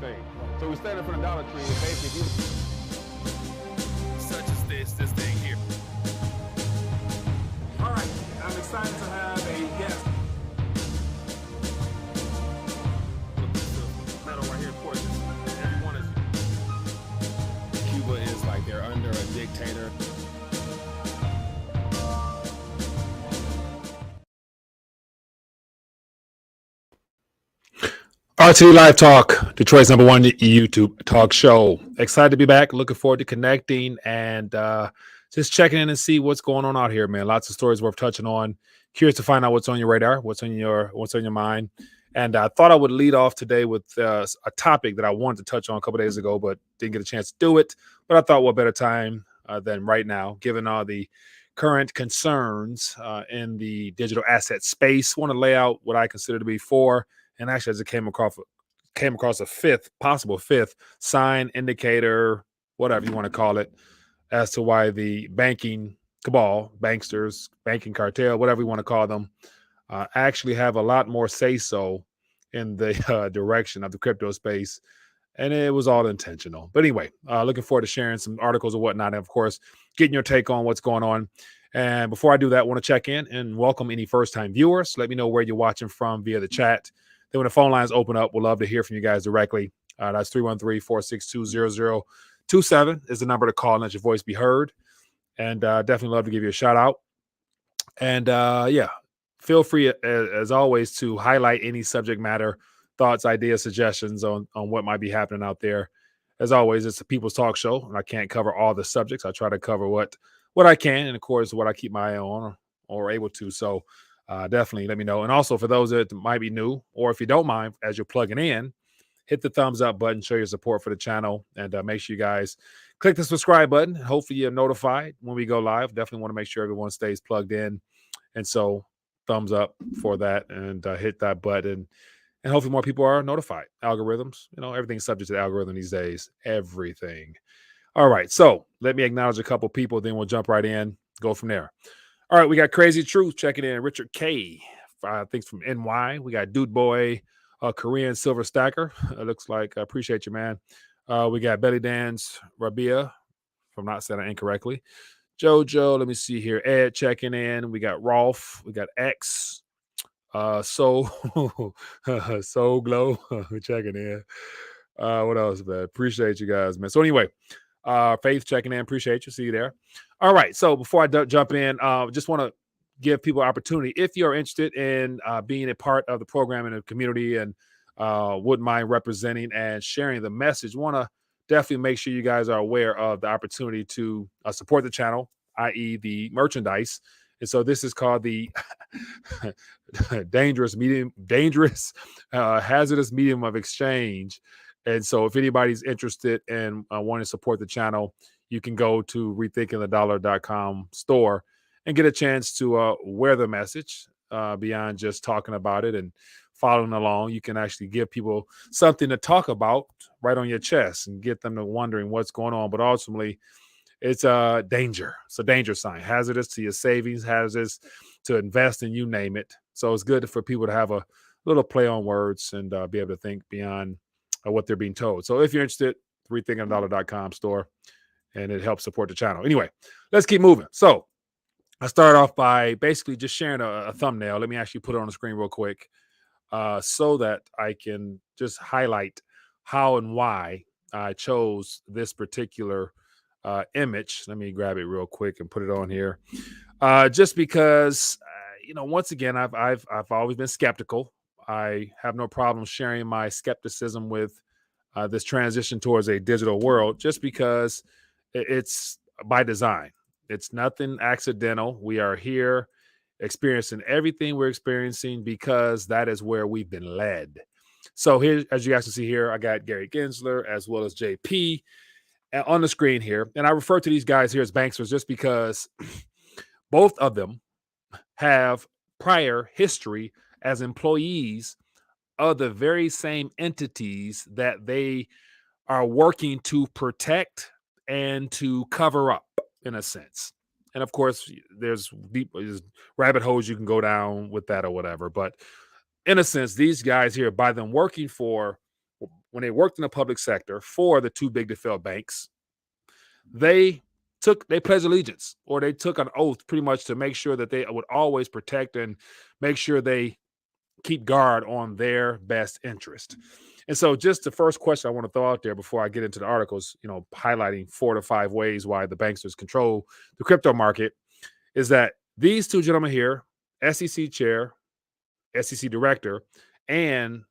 thing. So we stand in front of Dollar Tree and basically, such as this thing here. all right, I'm excited to have a guest. This metal right here, of course, everyone is. Cuba is like they're under a dictator. RT Live Talk, Detroit's #1 YouTube talk show. Excited to be back. Looking forward to connecting and just checking in and see what's going on out here, man. Lots of stories worth touching on. Curious to find out what's on your radar, what's on your mind. And I thought I would lead off today with a topic that I wanted to touch on a couple days ago, but didn't get a chance to do it. But I thought what better time than right now, given all the current concerns in the digital asset space. Want to lay out what I consider to be four. And actually, as it came across a possible fifth sign, indicator, whatever you want to call it, as to why the banking cabal, banksters, banking cartel, whatever you want to call them, actually have a lot more say-so in the direction of the crypto space. And it was all intentional. But anyway, looking forward to sharing some articles or whatnot. And of course, getting your take on what's going on. And before I do that, I want to check in and welcome any first-time viewers. Let me know where you're watching from via the chat. Then when the phone lines open up, we'll love to hear from you guys directly. That's 313-462-0027 is the number to call and let your voice be heard. And definitely love to give you a shout out. And feel free, as always, to highlight any subject matter, thoughts, ideas, suggestions on what might be happening out there. As always, it's a people's talk show, and I can't cover all the subjects. I try to cover what I can, and of course, what I keep my eye on or able to. So definitely let me know. And also for those that might be new, or if you don't mind, as you're plugging in, hit the thumbs up button, show your support for the channel, and make sure you guys click the subscribe button. Hopefully you're notified when we go live. Definitely want to make sure everyone stays plugged in. And so thumbs up for that, and hit that button. And hopefully more people are notified. Algorithms, everything's subject to the algorithm these days. Everything. All right. So let me acknowledge a couple people, then we'll jump right in, go from there. All right, we got Crazy Truth checking in. Richard K, I think from NY. We got Dude Boy, Korean Silver Stacker. It looks like. I appreciate you, man. We got Belly Dance Rabia, if I'm not saying it incorrectly. Jojo, let me see here. Ed checking in. We got Rolf. We got X. So Glow checking in. What else, man? Appreciate you guys, man. So anyway, Faith checking in. Appreciate you. See you there. All right. So before I jump in, just want to give people opportunity. If you're interested in being a part of the program and the community and wouldn't mind representing and sharing the message, want to definitely make sure you guys are aware of the opportunity to support the channel, i.e. the merchandise. And so this is called the hazardous medium of exchange. And so if anybody's interested in wanting to support the channel, you can go to rethinkingthedollar.com store and get a chance to wear the message beyond just talking about it and following along. You can actually give people something to talk about right on your chest and get them to wondering what's going on. But ultimately, it's a danger. It's a danger sign. Hazardous to your savings, hazardous to invest in, you name it. So it's good for people to have a little play on words and be able to think beyond what they're being told. So if you're interested, rethinkingthedollar.com store, and it helps support the channel. Anyway, let's keep moving. So I start off by basically just sharing a thumbnail. Let me actually put it on the screen real quick so that I can just highlight how and why I chose this particular image. Let me grab it real quick and put it on here. Just because, once again, I've always been skeptical. I have no problem sharing my skepticism with this transition towards a digital world, just because it's by design. It's nothing accidental. We are here experiencing everything we're experiencing because that is where we've been led. So here, as you guys can see here, I got Gary Gensler as well as JP on the screen here. And I refer to these guys here as banksters just because both of them have prior history as employees of the very same entities that they are working to protect and to cover up, in a sense. And of course, there's rabbit holes you can go down with that or whatever. But in a sense, these guys here, by them working for when they worked in the public sector for the too big to fail banks, they pledged allegiance, or they took an oath pretty much to make sure that they would always protect and make sure they keep guard on their best interest. And so just the first question I want to throw out there before I get into the articles, highlighting 4 to 5 ways why the banksters control the crypto market, is that these two gentlemen here, SEC chair, SEC director, and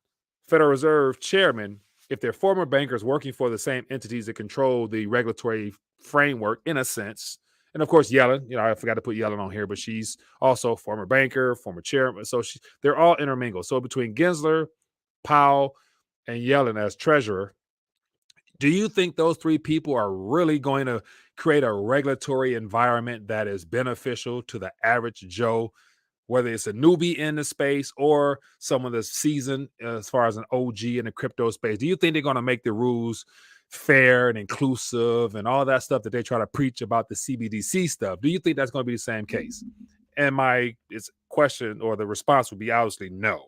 Federal Reserve chairman, if they're former bankers working for the same entities that control the regulatory framework in a sense. And of course, Yellen, I forgot to put Yellen on here, but she's also a former banker, former chairman. So they're all intermingled. So between Gensler, Powell, and Yellen as treasurer, do you think those 3 people are really going to create a regulatory environment that is beneficial to the average Joe, whether it's a newbie in the space or someone that's seasoned as far as an OG in the crypto space? Do you think they're going to make the rules fair and inclusive and all that stuff that they try to preach about the CBDC stuff? Do you think that's going to be the same case? And my question, or the response, would be obviously no.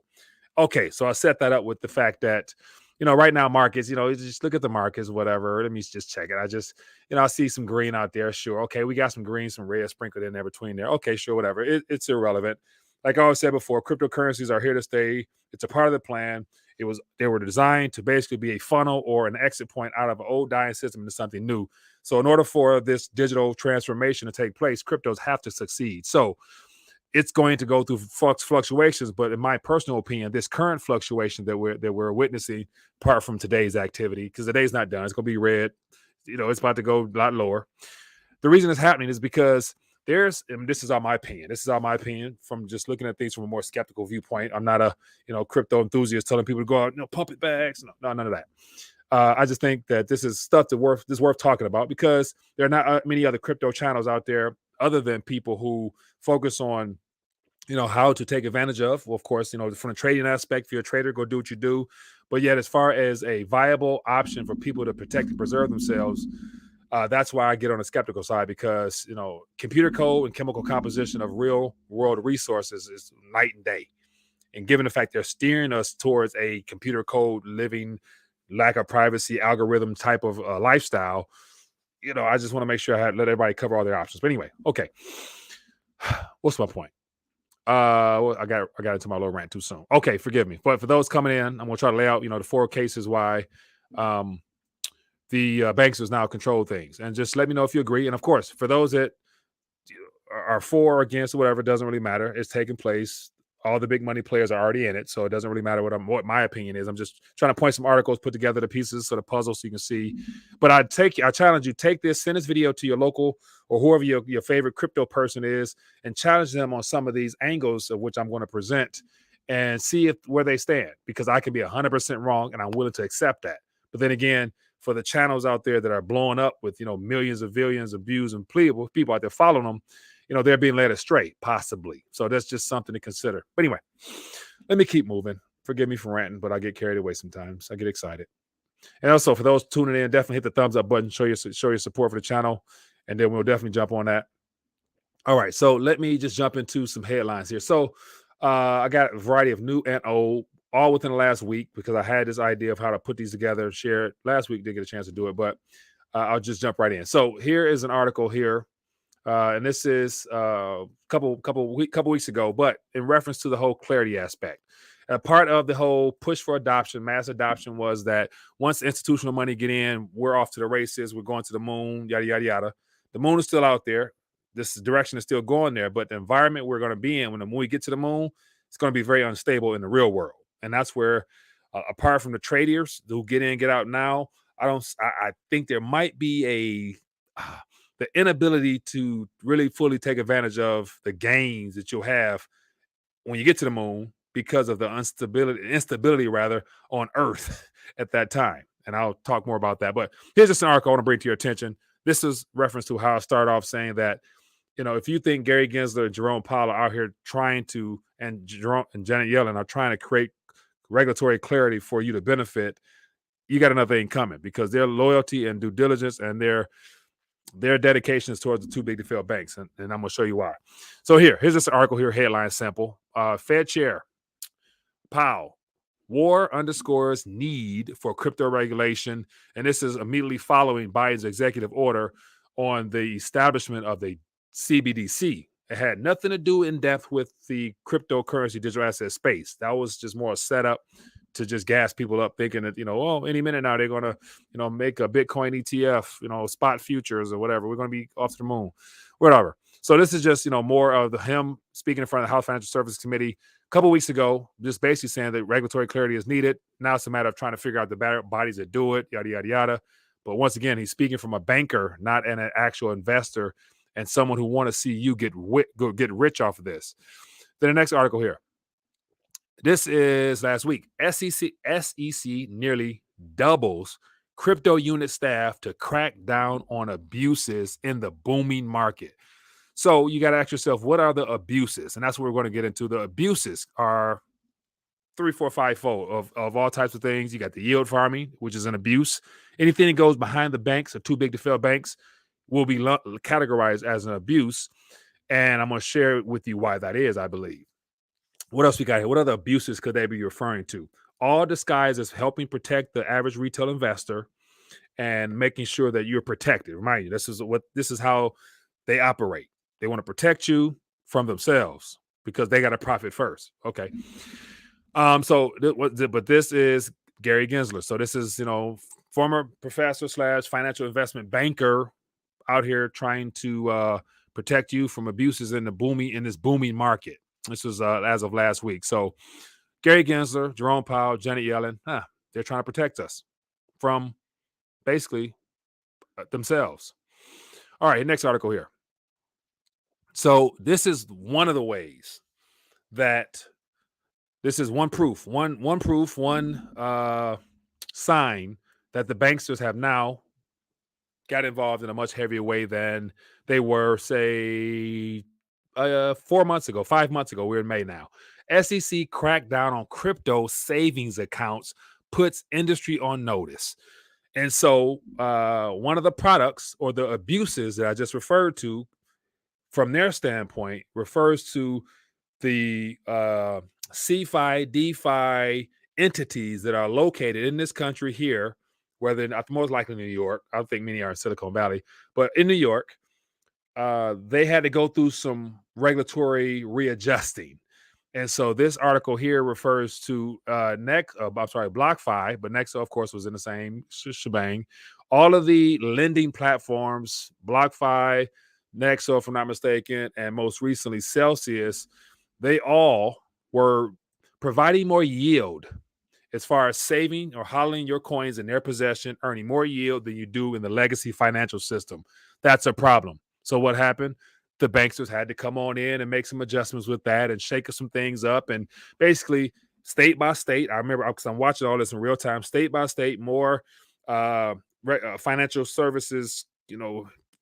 Okay, so I set that up with the fact that, right now markets, just look at the markets, whatever. Let me just check it. I see some green out there. Sure. Okay, we got some green, some red sprinkled in there between there. Okay, sure, whatever. It's irrelevant. Like I always said before, cryptocurrencies are here to stay. It's a part of the plan. They were designed to basically be a funnel or an exit point out of an old dying system into something new. So in order for this digital transformation to take place, cryptos have to succeed. So it's going to go through fluctuations, but in my personal opinion, this current fluctuation that we're witnessing, apart from today's activity, because the day's not done, it's going to be red. It's about to go a lot lower. The reason it's happening is because and this is all my opinion. This is all my opinion from just looking at things from a more skeptical viewpoint. I'm not a crypto enthusiast telling people to go out, pump it bags. No, none of that. I just think that this is stuff that's worth talking about, because there are not many other crypto channels out there other than people who focus on, how to take advantage of. Well, of course, from the trading aspect, if you're a trader, go do what you do. But yet, as far as a viable option for people to protect and preserve themselves, that's why I get on the skeptical side, because, computer code and chemical composition of real world resources is night and day. And given the fact they're steering us towards a computer code living, lack of privacy, algorithm type of lifestyle, I just want to make sure I let everybody cover all their options. But anyway, okay. What's my point? I got into my little rant too soon. Okay, forgive me. But for those coming in, I'm going to try to lay out, the 4 cases why the banksters now control things. And just let me know if you agree. And of course, for those that are for or against or whatever, it doesn't really matter. It's taking place. All the big money players are already in it, so it doesn't really matter what my opinion is. I'm just trying to point some articles, put together the pieces of the puzzle so you can see. But I challenge you, take this, send this video to your local or whoever your favorite crypto person is, and challenge them on some of these angles of which I'm going to present, and see where they stand, because I can be 100% wrong, and I'm willing to accept that. But then again, for the channels out there that are blowing up with millions of billions of views and people out there following them, they're being led astray, possibly. So that's just something to consider. But anyway, let me keep moving. Forgive me for ranting, but I get carried away sometimes. I get excited. And also, for those tuning in, definitely hit the thumbs up button, show your support for the channel, and then we'll definitely jump on that. All right, so let me just jump into some headlines here. So I got a variety of new and old, all within the last week, because I had this idea of how to put these together and share it. Last week, didn't get a chance to do it, but I'll just jump right in. So here is an article here. And this is a couple weeks ago, but in reference to the whole clarity aspect. Part of the whole push for adoption, mass adoption, was that once institutional money get in, we're off to the races. We're going to the moon, yada, yada, yada. The moon is still out there. This direction is still going there, but the environment we're going to be in when we get to the moon, it's going to be very unstable in the real world. And that's where, apart from the traders who get in, get out now, I think there might be the inability to really fully take advantage of the gains that you'll have when you get to the moon, because of the instability on Earth at that time. And I'll talk more about that. But here's just an article I want to bring to your attention. This is reference to how I start off saying that, if you think Gary Gensler and Jerome Powell are out here trying to, and Jerome and Janet Yellen are trying to create regulatory clarity for you to benefit, you got another thing coming, because their loyalty and due diligence and their dedication is towards the too big to fail banks. And I'm going to show you why. So here's this article here, headline simple. Fed Chair Powell War underscores need for crypto regulation, and this is immediately following Biden's executive order on the establishment of the CBDC. It had nothing to do in depth with the cryptocurrency digital asset space. That was just more a setup to just gas people up, thinking that, oh, any minute now they're gonna, make a Bitcoin ETF, spot futures or whatever. We're gonna be off to the moon, whatever. So this is just, more of him speaking in front of the House Financial Services Committee a couple weeks ago, just basically saying that regulatory clarity is needed. Now it's a matter of trying to figure out the bodies that do it, yada, yada, yada. But once again, he's speaking from a banker, not an actual investor, and someone who want to see you get rich off of this. Then the next article here. This is last week. SEC nearly doubles crypto unit staff to crack down on abuses in the booming market. So you got to ask yourself, what are the abuses? And that's what we're going to get into. The abuses are 3, 4, 5-fold of all types of things. You got the yield farming, which is an abuse. Anything that goes behind the banks or too big to fail banks will be categorized as an abuse. And I'm going to share with you why that is, I believe. What else we got here? What other abuses could they be referring to? All disguised as helping protect the average retail investor and making sure that you're protected. Remind you, this is how they operate. They want to protect you from themselves because they got to profit first. Okay. But this is Gary Gensler. So this is, former professor / financial investment banker out here trying to protect you from abuses in this booming market. This was as of last week. So Gary Gensler, Jerome Powell, Janet Yellen, they're trying to protect us from basically themselves. All right, next article here. So this is one of the ways that this is one sign that the banksters have now got involved in a much heavier way than they were, say, 4 months ago, 5 months ago. We're in May now. SEC crackdown on crypto savings accounts, puts industry on notice. And so one of the products or the abuses that I just referred to from their standpoint refers to the CFI, DeFi entities that are located in this country here, whether not most likely New York. I don't think many are in Silicon Valley, but in New York, they had to go through some regulatory readjusting. And so this article here refers to BlockFi, but Nexo, of course, was in the same shebang. All of the lending platforms, BlockFi, Nexo, if I'm not mistaken, and most recently Celsius, they all were providing more yield as far as saving or hodling your coins in their possession, earning more yield than you do in the legacy financial system. That's a problem. So what happened? The banksters had to come on in and make some adjustments with that and shake some things up. And basically, state by state, I remember because I'm watching all this in real time, state by state, more financial services,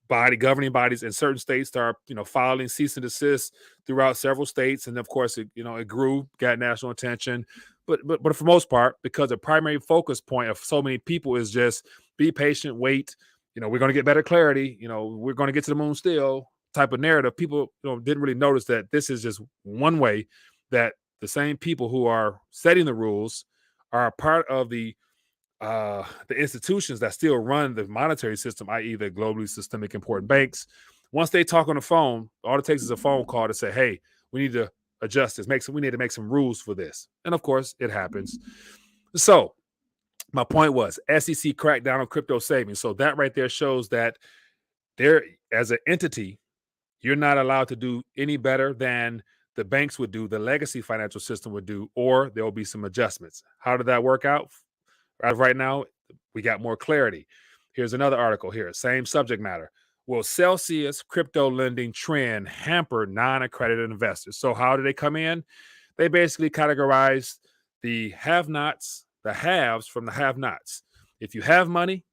governing bodies in certain states start, filing cease and desist throughout several states. And of course, it grew, got national attention. But for the most part, because the primary focus point of so many people is just be patient, wait. We're going to get better clarity. We're going to get to the moon still type of narrative. People didn't really notice that this is just one way that the same people who are setting the rules are a part of the institutions that still run the monetary system, i.e. the globally systemic important banks. Once they talk on the phone, all it takes is a phone call to say, hey, we need to adjust this. We need to make some rules for this. And of course, it happens. So my point was SEC crackdown on crypto savings. So that right there shows that there, as an entity, you're not allowed to do any better than the banks would do, the legacy financial system would do, or there will be some adjustments. How did that work out? Right now, we got more clarity. Here's another article here, same subject matter. Will Celsius crypto lending trend hamper non-accredited investors? So how do they come in? They basically categorize the have-nots, the haves from the have-nots. If you have money,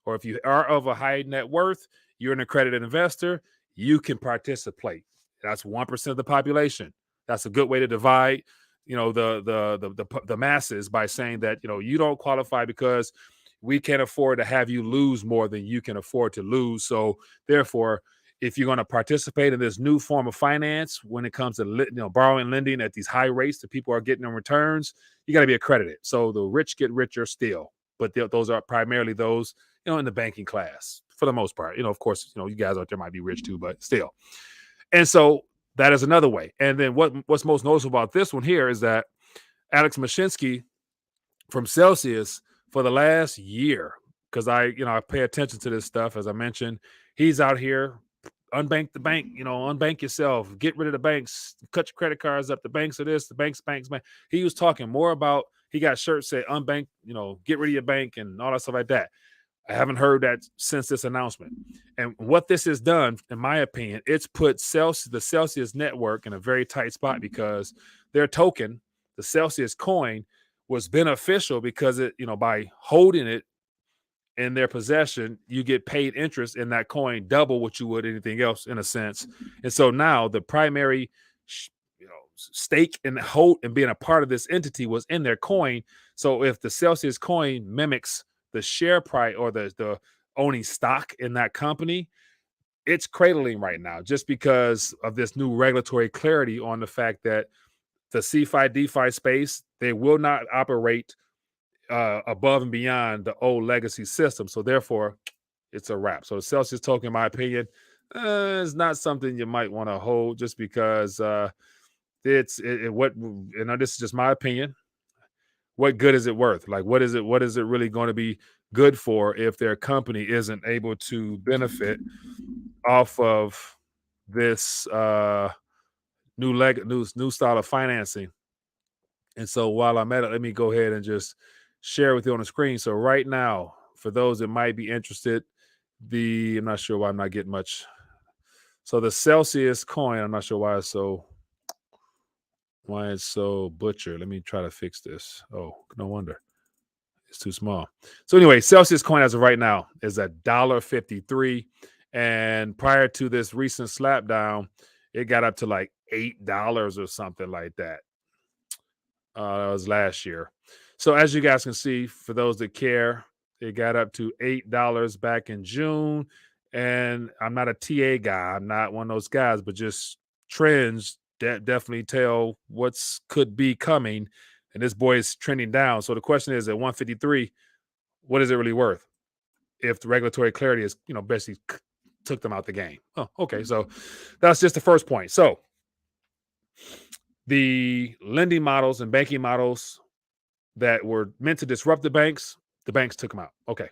or if you are of a high net worth, you're an accredited investor, you can participate. That's 1% of the population. That's a good way to divide, the masses by saying that, you don't qualify because we can't afford to have you lose more than you can afford to lose. So therefore, if you're going to participate in this new form of finance when it comes to borrowing and lending at these high rates that people are getting in returns, you got to be accredited. So the rich get richer still, but those are primarily those in the banking class for the most part. Of course, you guys out there might be rich too, but still. And so that is another way. And then what's most noticeable about this one here is that Alex Mashinsky from Celsius for the last year, because I pay attention to this stuff, as I mentioned, he's out here, unbank the bank, unbank yourself, get rid of the banks, cut your credit cards up. The banks are this, the banks. He was talking more about, he got shirts say unbank, get rid of your bank and all that stuff like that. I haven't heard that since this announcement. And what this has done, in my opinion, it's put the Celsius network in a very tight spot, because their token, the Celsius coin, was beneficial because it, by holding it in their possession, you get paid interest in that coin, double what you would anything else, in a sense. And so now the primary stake and hold and being a part of this entity was in their coin. So if the Celsius coin mimics the share price or the owning stock in that company, it's cradling right now, just because of this new regulatory clarity on the fact that the CFI DeFi space, they will not operate above and beyond the old legacy system. So therefore, it's a wrap. So the Celsius token, in my opinion, is not something you might want to hold, just because this is just my opinion. What good is it worth? Like, what is it really going to be good for if their company isn't able to benefit off of this new style of financing? And so while I'm at it, let me go ahead and just share with you on the screen. So right now, for those that might be interested, I'm not sure why I'm not getting much. So the Celsius coin, I'm not sure why it's so butchered. Let me try to fix this. Oh, no wonder. It's too small. So anyway, Celsius coin as of right now is $1.53. And prior to this recent slapdown, it got up to like $8 or something like that. That was last year. So as you guys can see, for those that care, it got up to $8 back in June. And I'm not a TA guy. I'm not one of those guys, but just trends that definitely tell what's could be coming. And this boy is trending down. So the question is, at 153, what is it really worth if the regulatory clarity is, basically took them out the game? Oh, okay. So that's just the first point. So the lending models and banking models that were meant to disrupt the banks took them out. Okay.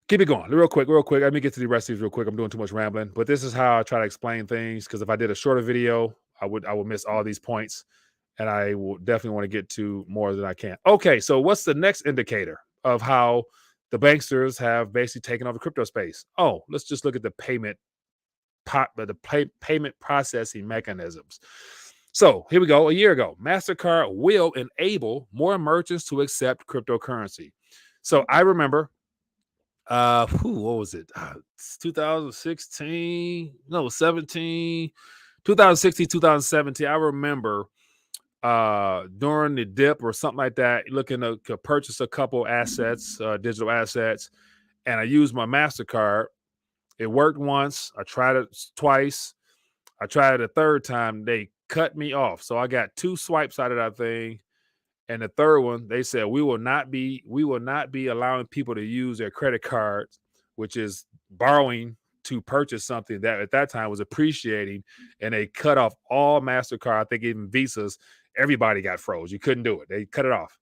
Keep it going real quick. Let me get to the rest of these real quick. I'm doing too much rambling, but this is how I try to explain things, because if I did a shorter video, I would miss all these points, and I will definitely want to get to more than I can. Okay, so what's the next indicator of how the banksters have basically taken over crypto space? Oh, let's just look at the payment processing mechanisms. So here we go. A year ago, MasterCard will enable more merchants to accept cryptocurrency. So I remember, what was it? 2016, no, 17, 2016, 2017. I remember during the dip or something like that, looking to purchase a couple assets, digital assets, and I used my MasterCard. It worked once. I tried it twice. I tried it a third time. They cut me off. So I got 2 swipes out of that thing. And the third one, they said, we will not be allowing people to use their credit cards, which is borrowing to purchase something that at that time was appreciating. And they cut off all MasterCard. I think even Visas, everybody got froze. You couldn't do it. They cut it off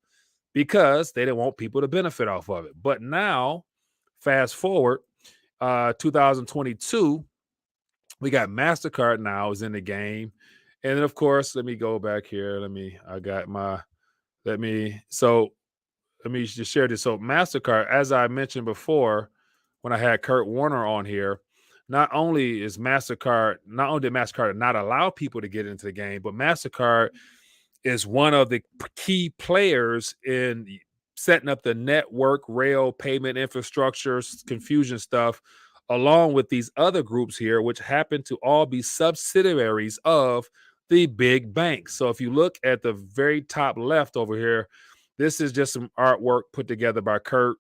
because they didn't want people to benefit off of it. But now, fast forward, 2022, we got MasterCard now is in the game. And then, of course, let me go back here. Let me just share this. So MasterCard, as I mentioned before, when I had Kurt Warner on here, not only did MasterCard not allow people to get into the game, but MasterCard is one of the key players in setting up the network, rail, payment infrastructure, confusion stuff, along with these other groups here, which happen to all be subsidiaries of the big banks. So if you look at the very top left over here, this is just some artwork put together by Kurt,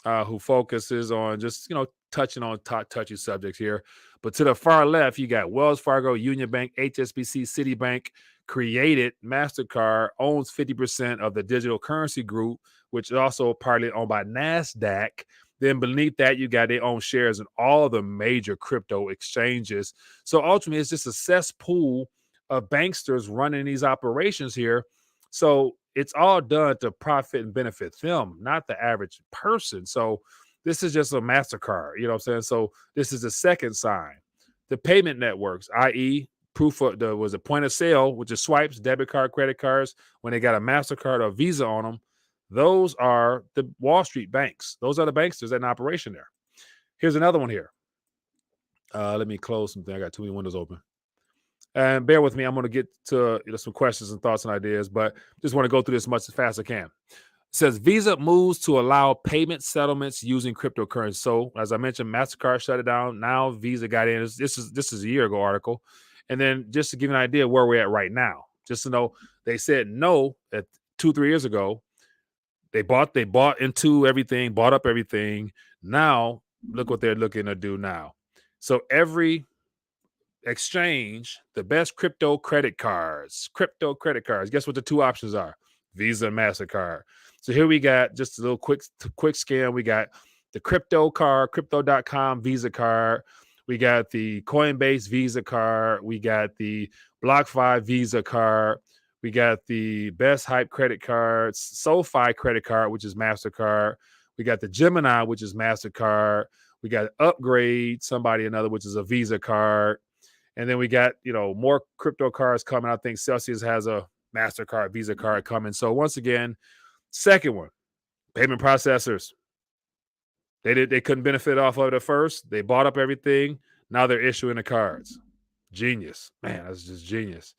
who focuses on just, touching on touchy subjects here. But to the far left, you got Wells Fargo, Union Bank, HSBC, Citibank, Created, MasterCard owns 50% of the digital currency group, which is also partly owned by NASDAQ. Then beneath that, you got their own shares in all the major crypto exchanges. So ultimately, it's just a cesspool of banksters running these operations here. So it's all done to profit and benefit them, not the average person. So this is just a MasterCard, you know what I'm saying? So this is the second sign. The payment networks, i.e., proof of the was a point of sale, which is swipes, debit card, credit cards, when they got a MasterCard or Visa on them, those are the Wall Street banks. Those are the banksters in operation there. Here's another one here. Let me close something. I got too many windows open. And bear with me. I'm going to get to some questions and thoughts and ideas, but just want to go through this as much as fast as I can. It says Visa moves to allow payment settlements using cryptocurrency. So as I mentioned, MasterCard shut it down. Now Visa got in. This is a year ago article. And then just to give you an idea where we're at right now, just to know, they said no at 2-3 years ago. They bought into everything, bought up everything. Now look what they're looking to do now. So every exchange, the best crypto credit cards. Guess what the two options are? Visa and MasterCard. So here we got just a little quick scan. We got the crypto card, crypto.com Visa card. We got the Coinbase Visa card. We got the BlockFi Visa card. We got the Best Hype credit cards, SoFi credit card, which is MasterCard. We got the Gemini, which is MasterCard. We got Upgrade, another, which is a Visa card. And then we got, more crypto cards coming. I think Celsius has a MasterCard, Visa card coming. So once again, second one, payment processors. They couldn't benefit off of it at first. They bought up everything. Now they're issuing the cards. Genius. Man, that's just genius.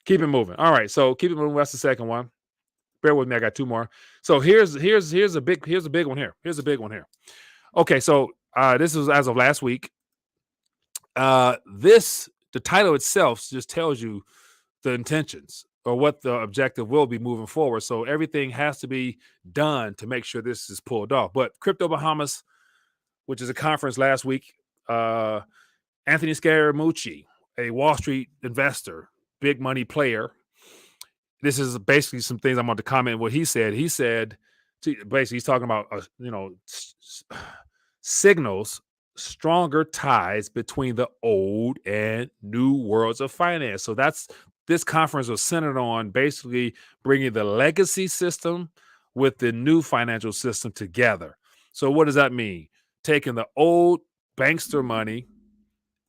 Keep it moving. All right, so keep it moving. That's the second one. Bear with me. I got two more. So here's a big one here. Here's a big one here. Okay, so this is as of last week. The title itself just tells you the intentions or what the objective will be moving forward. So everything has to be done to make sure this is pulled off. But Crypto Bahamas, which is a conference last week, Anthony Scaramucci, a Wall Street investor, big money player. This is basically some things I'm going to comment what he said. He said, basically, he's talking about, signals stronger ties between the old and new worlds of finance. So this conference was centered on basically bringing the legacy system with the new financial system together. So what does that mean? Taking the old bankster money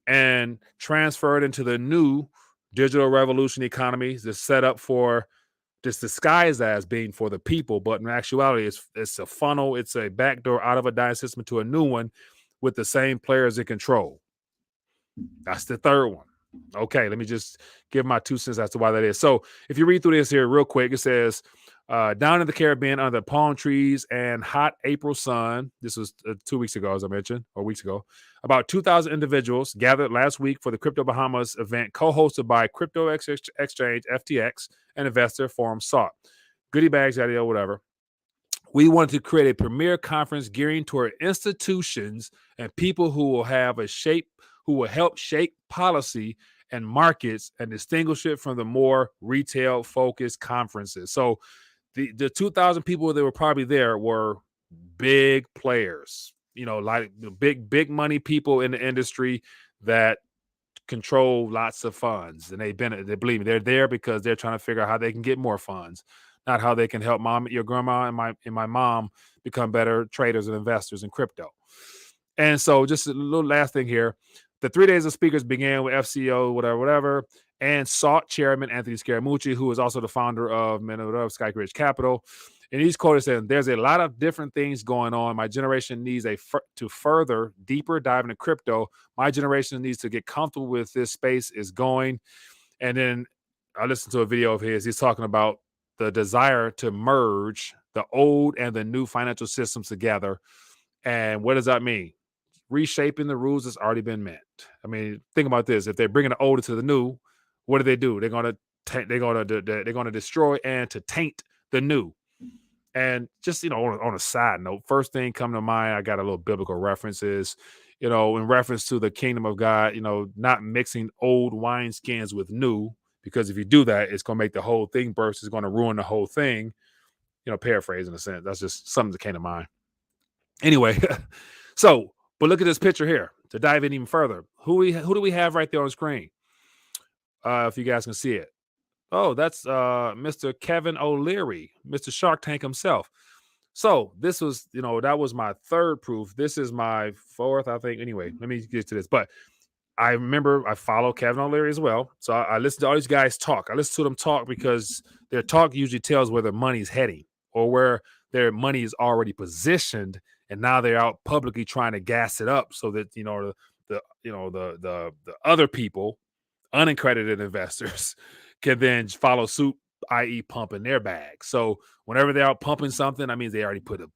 and transfer it into the new digital revolution economy that's set up for just disguised as being for the people, but in actuality, it's a funnel, it's a backdoor out of a dying system to a new one with the same players in control. That's the third one. Okay, let me just give my 2 cents as to why that is. So if you read through this here real quick, it says, down in the Caribbean under palm trees and hot April sun, this was 2 weeks ago, as I mentioned, or weeks ago, about 2,000 individuals gathered last week for the Crypto Bahamas event co-hosted by Crypto Exchange, FTX, and Investor Forum sought. Goodie bags, yada, whatever. We wanted to create a premier conference gearing toward institutions and people who will help shape policy and markets and distinguish it from the more retail-focused conferences. So the 2,000 people that were probably there were big players, like big money people in the industry that control lots of funds. And they believe me, they're there because they're trying to figure out how they can get more funds, not how they can help your grandma and my mom become better traders and investors in crypto. And so just a little last thing here. The 3 days of speakers began with FCO, whatever, and sought chairman Anthony Scaramucci, who is also the founder of Skyridge Capital. And he's quoted saying, "There's a lot of different things going on. My generation needs to further, deeper dive into crypto. My generation needs to get comfortable with this space is going." And then I listened to a video of his. He's talking about the desire to merge the old and the new financial systems together. And what does that mean? Reshaping the rules that's already been met. I mean, think about this. If they're bringing the old into the new, what do? They're going to destroy and to taint the new. And just, on a side note, first thing come to mind, I got a little biblical references, in reference to the kingdom of God, not mixing old wineskins with new, because if you do that, it's going to make the whole thing burst. It's going to ruin the whole thing, paraphrase in a sense. That's just something that came to mind. Anyway, but look at this picture here to dive in even further. Who do we have right there on the screen? If you guys can see it. Oh, that's Mr. Kevin O'Leary, Mr. Shark Tank himself. So this was, that was my third proof. This is my fourth, I think. Anyway, let me get to this. But I remember I follow Kevin O'Leary as well. So I listen to all these guys talk. I listen to them talk because their talk usually tells where their money's heading or where their money is already positioned, and now they're out publicly trying to gas it up so that the other people, unaccredited investors, can then follow suit, i.e., pumping their bag. So whenever they're out pumping something, that means they already put a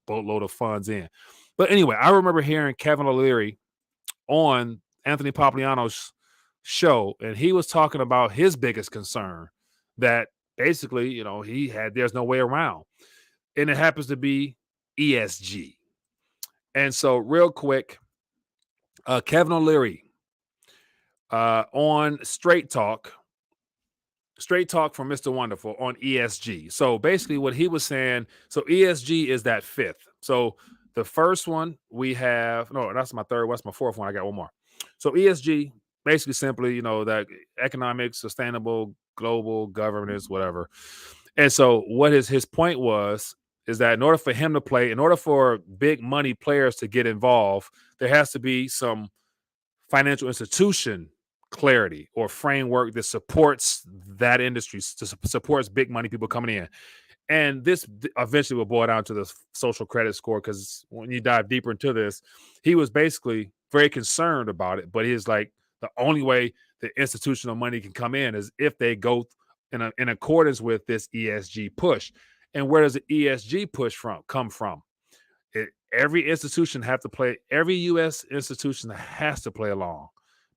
boatload of funds in. But anyway, I remember hearing Kevin O'Leary on Anthony Papagliano's show, and he was talking about his biggest concern that basically, he had, there's no way around. And it happens to be ESG. And so real quick, Kevin O'Leary on Straight Talk from Mr. Wonderful on ESG. So basically what he was saying, so ESG is that fifth. So the first one we have, no, that's my third. What's my fourth one? I got one more. So ESG, basically simply, that economic, sustainable, global governance, whatever. And so what his point was is that in order for him to play, in order for big money players to get involved, there has to be some financial institution clarity or framework that supports that industry, supports big money people coming in. And this eventually will boil down to the social credit score, because when you dive deeper into this, he was basically very concerned about it. But he's like, the only way the institutional money can come in is if they go in accordance with this ESG push. And where does the ESG push come from? Every institution have to play, every U.S. institution has to play along,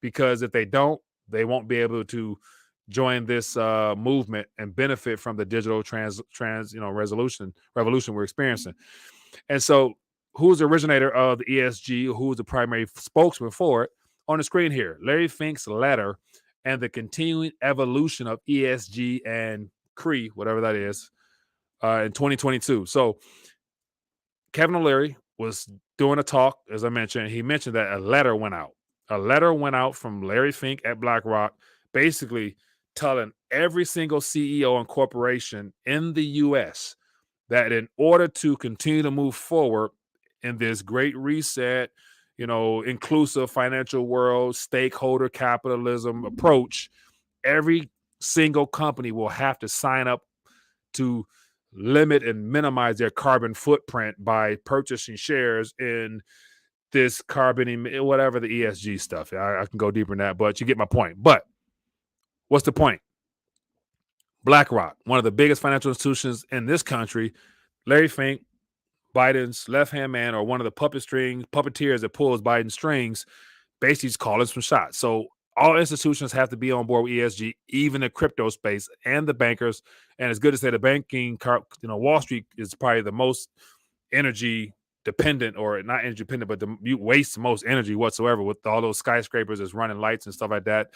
because if they don't, they won't be able to join this movement and benefit from the digital revolution we're experiencing. And so who's the originator of the ESG, who's the primary spokesman for it? On the screen here, Larry Fink's letter and the continuing evolution of ESG and CRE, whatever that is, in 2022. So Kevin O'Leary was doing a talk, as I mentioned. He mentioned that a letter went out. A letter went out from Larry Fink at Blackrock, basically telling every single CEO and corporation in the U.S. that in order to continue to move forward in this great reset, inclusive financial world, stakeholder capitalism approach, every single company will have to sign up to limit and minimize their carbon footprint by purchasing shares in this carbon, whatever the ESG stuff. I can go deeper in that, but you get my point. But what's the point? BlackRock, one of the biggest financial institutions in this country, Larry Fink, Biden's left-hand man, or one of the puppeteers that pulls Biden's strings, basically is calling some shots. So all institutions have to be on board with ESG, even the crypto space and the bankers. And it's good to say the banking, Wall Street is probably the most energy dependent, or not energy dependent, but you waste the most energy whatsoever with all those skyscrapers that's running lights and stuff like that.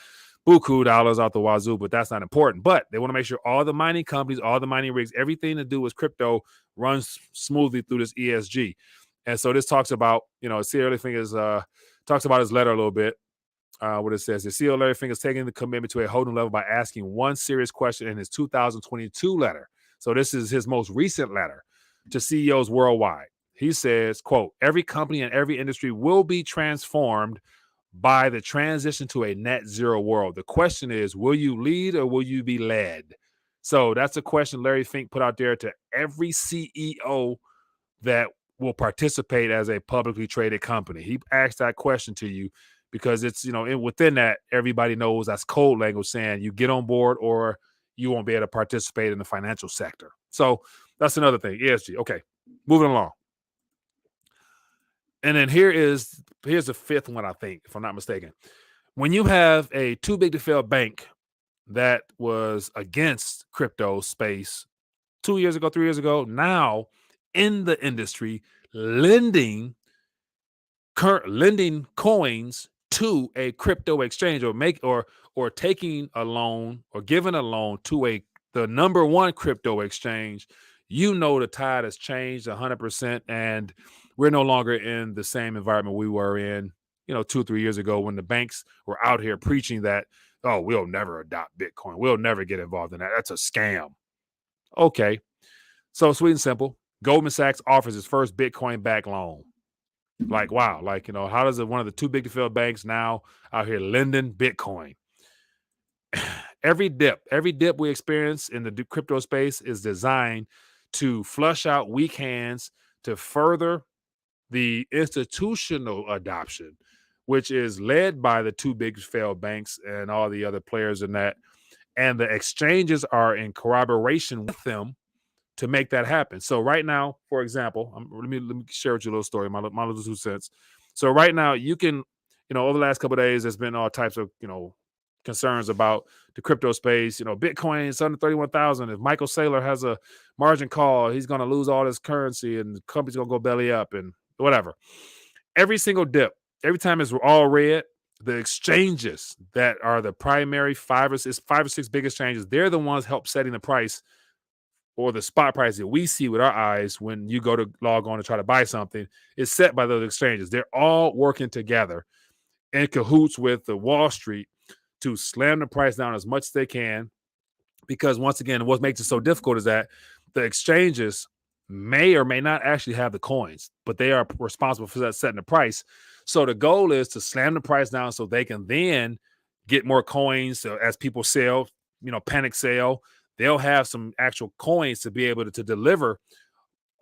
Buku dollars out the wazoo, but that's not important. But they want to make sure all the mining companies, all the mining rigs, everything to do with crypto runs smoothly through this ESG. And so this talks about, CEO Fink talks about his letter a little bit. What it says, the CEO Larry Fink is taking the commitment to a whole new level by asking one serious question in his 2022 letter. So this is his most recent letter to CEOs worldwide. He says, quote, every company and every industry will be transformed by the transition to a net zero world. The question is, will you lead or will you be led? So that's a question Larry Fink put out there to every CEO that will participate as a publicly traded company. He asked that question to you because it's, within that, everybody knows that's code language saying you get on board or you won't be able to participate in the financial sector. So that's another thing, ESG. Okay, moving along. And then here's the fifth one, I think, if I'm not mistaken. When you have a too big to fail bank that was against crypto space 2 years ago, 3 years ago, now in the industry lending coins to a crypto exchange or taking a loan or giving a loan to the number one crypto exchange, the tide has changed 100%, and we're no longer in the same environment we were in, 2-3 years ago when the banks were out here preaching that, oh, we'll never adopt Bitcoin. We'll never get involved in that. That's a scam. Okay. So sweet and simple. Goldman Sachs offers its first Bitcoin backed loan. Like, wow. Like, how does one of the too big to fail banks now out here lending Bitcoin? Every dip we experience in the crypto space is designed to flush out weak hands to further the institutional adoption, which is led by the too big to fail banks and all the other players in that. And the exchanges are in corroboration with them to make that happen. So right now, for example, let me share with you a little story, my little 2 cents. So right now, you can, over the last couple of days, there's been all types of, concerns about the crypto space. Bitcoin is under 31,000. If Michael Saylor has a margin call, he's going to lose all his currency and the company's going to go belly up and whatever. Every single dip, every time it's all red, the exchanges that are the primary 5 or 6 big exchanges, they're the ones help setting the price or the spot price that we see with our eyes when you go to log on to try to buy something is set by those exchanges. They're all working together in cahoots with the Wall Street to slam the price down as much as they can. Because once again, what makes it so difficult is that the exchanges may or may not actually have the coins, but they are responsible for that setting the price. So the goal is to slam the price down so they can then get more coins. So as people sell, panic sell, they'll have some actual coins to be able to deliver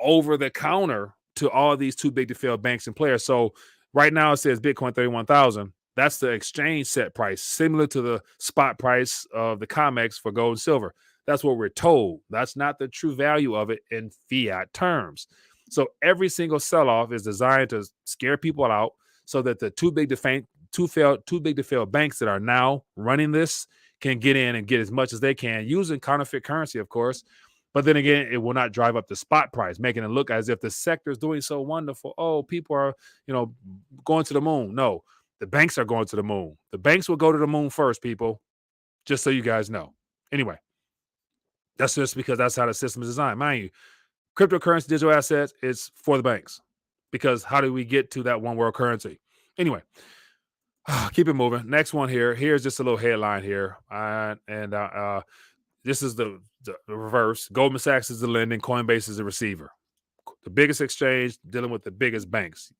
over the counter to all these too big to fail banks and players. So right now it says Bitcoin 31,000. That's the exchange set price, similar to the spot price of the COMEX for gold and silver. That's what we're told. That's not the true value of it in fiat terms. So every single sell-off is designed to scare people out so that the too big to fail banks that are now running this can get in and get as much as they can using counterfeit currency, of course. But then again, it will not drive up the spot price, making it look as if the sector is doing so wonderful. Oh, people are, going to the moon. No, the banks are going to the moon. The banks will go to the moon first, people, just so you guys know. Anyway, that's just because that's how the system is designed. Mind you, cryptocurrency, digital assets, is for the banks. Because how do we get to that one world currency? Anyway, keep it moving. Next one here. Here's just a little headline here. This is the reverse. Goldman Sachs is the lending. Coinbase is the receiver. The biggest exchange dealing with the biggest banks.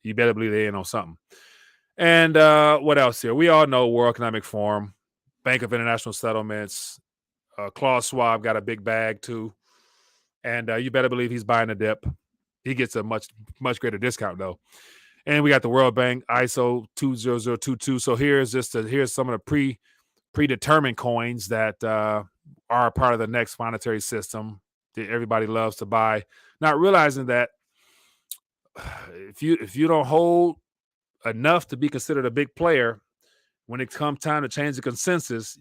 You better believe they in on something. And what else here? We all know World Economic Forum, Bank of International Settlements, Klaus Schwab got a big bag too. And you better believe he's buying a dip. He gets a much, much greater discount though. And we got the World Bank, ISO 20022. So here's some of the predetermined coins that are a part of the next monetary system that everybody loves to buy. Not realizing that if you don't hold enough to be considered a big player, when it comes time to change the consensus,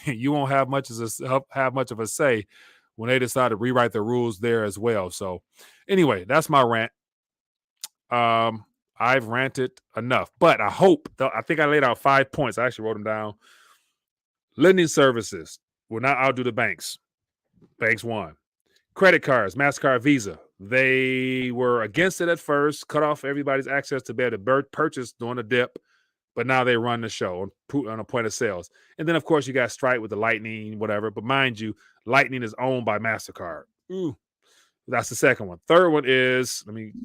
you won't have much of a say when they decide to rewrite the rules there as well. So anyway, that's my rant. I've ranted enough, but I think I laid out 5 points. I actually wrote them down. Lending services will not outdo the banks. Banks won. Credit cards, MasterCard, Visa. They were against it at first, cut off everybody's access to be able to purchase during the dip, but now they run the show on a point of sales. And then, of course, you got Stripe with the Lightning, whatever. But mind you, Lightning is owned by MasterCard. Ooh. That's the second one. Third one is,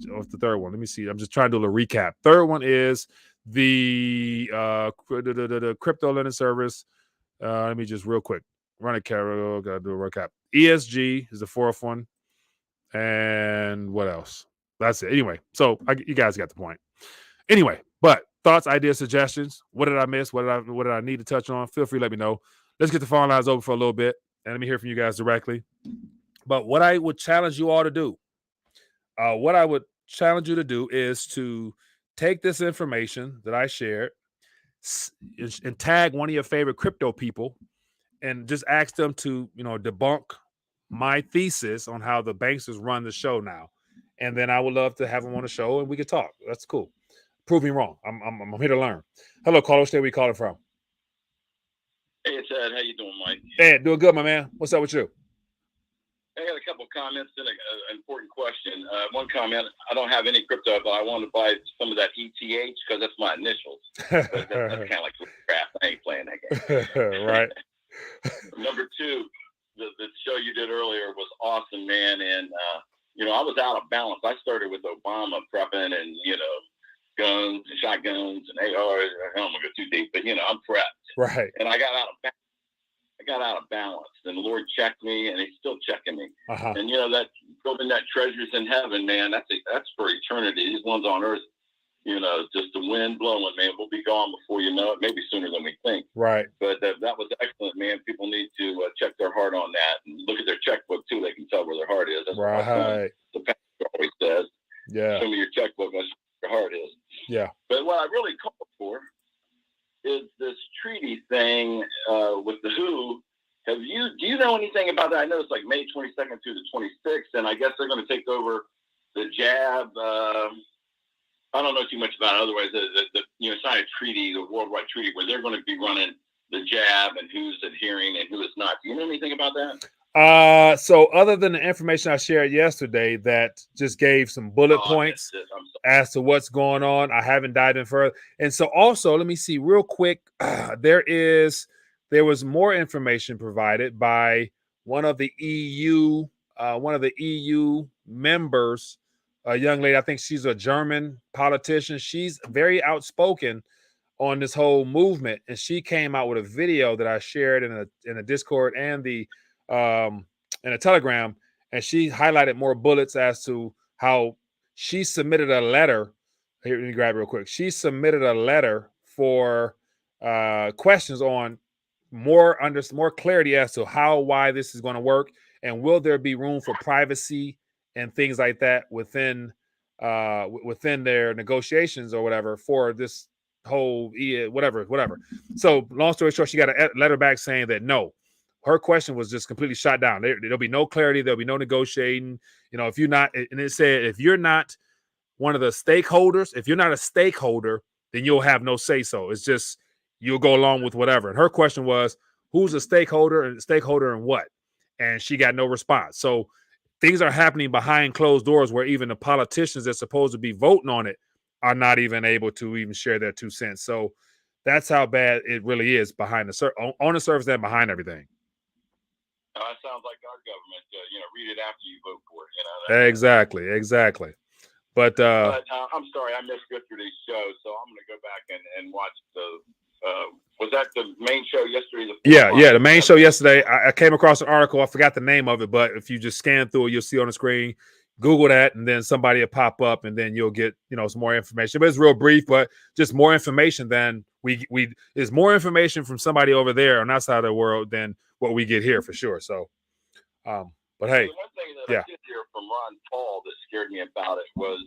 what's the third one? Let me see. I'm just trying to do a recap. Third one is the crypto lending service. Let me just real quick run a carol. Got to do a recap. ESG is the fourth one. And what else? That's it. Anyway, so you guys got the point. Anyway, but thoughts, ideas, suggestions. What did I miss? What did I need to touch on? Feel free to let me know. Let's get the phone lines open for a little bit. And let me hear from you guys directly. But what I would challenge you all to do, is to take this information that I shared and tag one of your favorite crypto people and just ask them to, debunk my thesis on how the banksters run the show now, and then I would love to have him on the show and we could talk. That's cool. Prove me wrong. I'm here to learn. Hello, Carlos. Where we calling from? Hey, it's Ed. How you doing, Mike? Ed, doing good, my man. What's up with you? I got a couple of comments and an important question. One comment: I don't have any crypto, but I want to buy some of that ETH because that's my initials. But that's kind of like crap. I ain't playing that game. Right. Number two, the show you did earlier was awesome, man. And I was out of balance. I started with Obama prepping and guns and shotguns and ARs. I don't want to go too deep, but I'm prepped. Right. And I got out of balance, and the Lord checked me, and He's still checking me. Uh-huh. And that building that treasures in heaven, man, that's for eternity. These ones on earth, just the wind blowing, man. We'll be gone before you know it, maybe sooner than we think. Right. But that was excellent, man. People need to check their heart on that and look at their checkbook too. They can tell where their heart is. That's what the pastor always says. Yeah. Show me your checkbook. That's where your heart is. Yeah. But what I really called for is this treaty thing with the WHO. Do you know anything about that? I know it's like May 22nd through the 26th, and I guess they're going to take over the jab. I don't know too much about it. Otherwise, sign a treaty, the worldwide treaty, where they're going to be running the jab and who's adhering and who is not. Do you know anything about that? So other than the information I shared yesterday that just gave some bullet points as to what's going on, I haven't dived in further. And so also, let me see real quick. There was more information provided by one of the EU members, a young lady. I think she's a German politician. She's very outspoken on this whole movement, and she came out with a video that I shared in a Discord and in a Telegram, and she highlighted more bullets as to how she submitted a letter. Here, let me grab it real quick. She submitted a letter for questions on more clarity as to why this is going to work, and will there be room for privacy and things like that within their negotiations or whatever for this whole whatever. So long story short, she got a letter back saying that no, her question was just completely shot down. There'll be no clarity. There'll be no negotiating. If you're not, and it said, if you're not one of the stakeholders, if you're not a stakeholder, then you'll have no say so. It's just, you'll go along with whatever. And her question was, who's a stakeholder and what? And she got no response. So things are happening behind closed doors where even the politicians that's supposed to be voting on it are not even able to even share their 2 cents. So that's how bad it really is behind on the surface and behind everything. That sounds like our government. Read it after you vote for it. Exactly. But I'm sorry, I missed yesterday's show, so I'm going to go back and watch was that the main show yesterday? The main show yesterday. I came across an article. I forgot the name of it, but if you just scan through it, you'll see on the screen. Google that, and then somebody will pop up, and then you'll get some more information. But it's real brief, but just more information than there's more information from somebody over there on that side of the world than what we get here for sure. So, but hey, the one thing that I did hear from Ron Paul that scared me about it was